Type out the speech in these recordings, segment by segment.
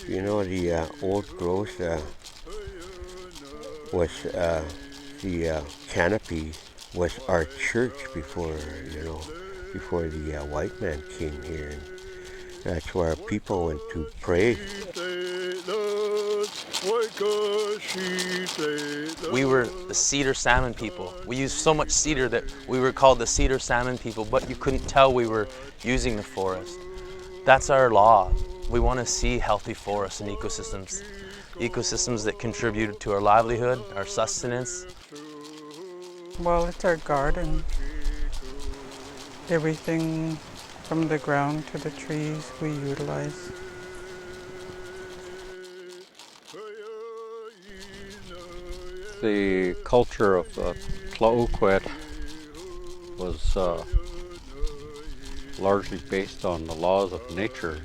You know, the old growth was the canopy was our church before, before the white man came here. And that's where people went to pray. We were the cedar salmon people. We used so much cedar that we were called the cedar salmon people, but you couldn't tell we were using the forest. That's our law. We want to see healthy forests and ecosystems. Ecosystems that contribute to our livelihood, our sustenance. Well, it's our garden. Everything from the ground to the trees we utilize. The culture of Tla-o-qui-aht was largely based on the laws of nature.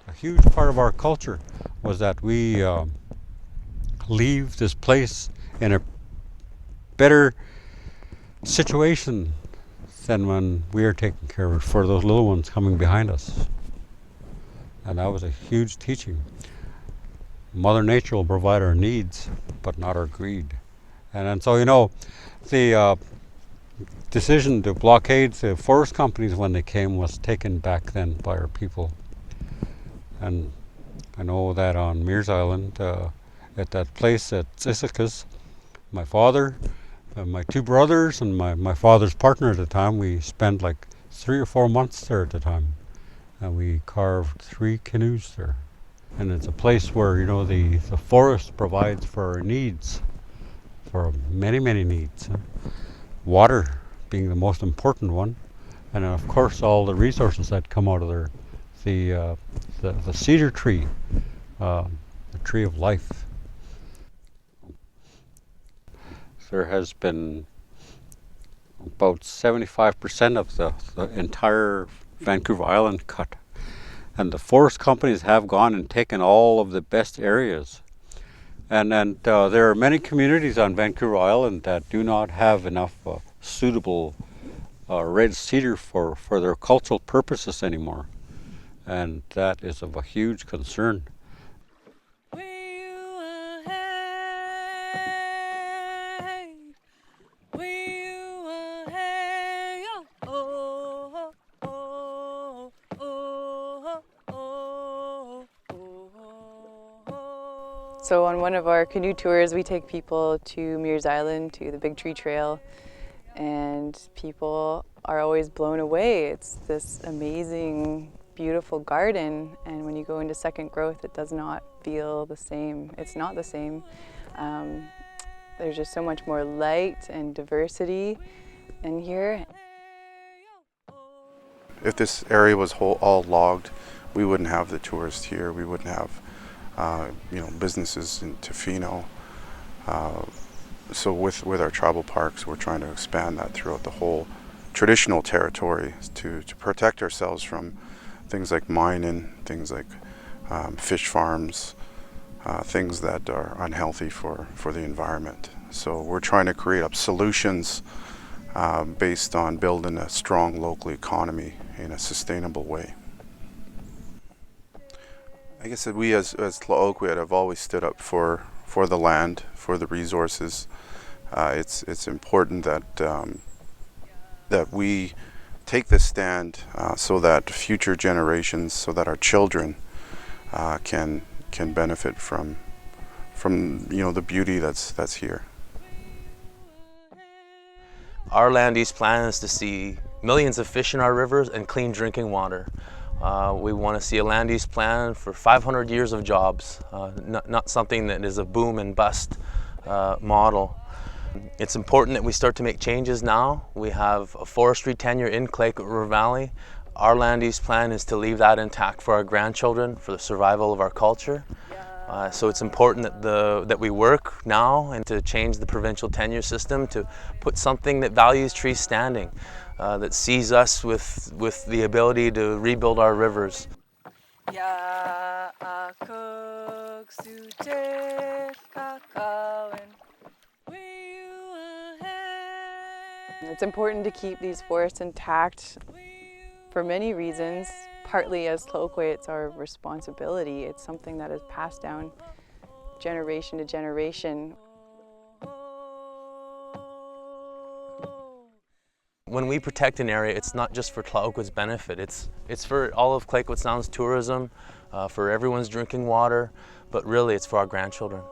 A huge part of our culture was that we leave this place in a better situation than when we are taking care of it for those little ones coming behind us. And that was a huge teaching. Mother Nature will provide our needs, but not our greed. And so, the decision to blockade the forest companies when they came was taken back then by our people. And I know that on Mears Island, at that place at Isikis, my father, my two brothers, and my father's partner at the time, we spent like 3 or 4 months there at the time. And we carved 3 canoes there. And it's a place where, the forest provides for our needs, for many, many needs. Water being the most important one. And then of course all the resources that come out of there. The cedar tree, the tree of life. There has been about 75% of the entire Vancouver Island cut. And the forest companies have gone and taken all of the best areas. And there are many communities on Vancouver Island that do not have enough suitable red cedar for their cultural purposes anymore. And that is of a huge concern. So on one of our canoe tours, we take people to Mears Island, to the Big Tree Trail, and people are always blown away. It's this amazing, beautiful garden, and when you go into second growth, it does not feel the same. It's not the same. There's just so much more light and diversity in here. If this area was all logged, we wouldn't have the tourists here. We wouldn't have businesses in Tofino. So with our tribal parks, we're trying to expand that throughout the whole traditional territory to protect ourselves from things like mining, things like fish farms, things that are unhealthy for the environment. So we're trying to create up solutions based on building a strong local economy in a sustainable way. I guess that we as Tla-o-qui-aht have always stood up for the land, for the resources. It's important that we take this stand so that future generations, so that our children can benefit from the beauty that's here. Our land use plan is to see millions of fish in our rivers and clean drinking water. We want to see a land use plan for 500 years of jobs, not something that is a boom and bust model. It's important that we start to make changes now. We have a forestry tenure in Clayoquot River Valley. Our land use plan is to leave that intact for our grandchildren, for the survival of our culture. So it's important that we work now and to change the provincial tenure system to put something that values trees standing, that sees us with the ability to rebuild our rivers. It's important to keep these forests intact for many reasons. Partly as Tla-o-qui-aht, it's our responsibility. It's something that is passed down generation to generation. When we protect an area, it's not just for Tla-o-qui-aht's benefit. It's for all of Clayoquot Sound's tourism, for everyone's drinking water, but really it's for our grandchildren.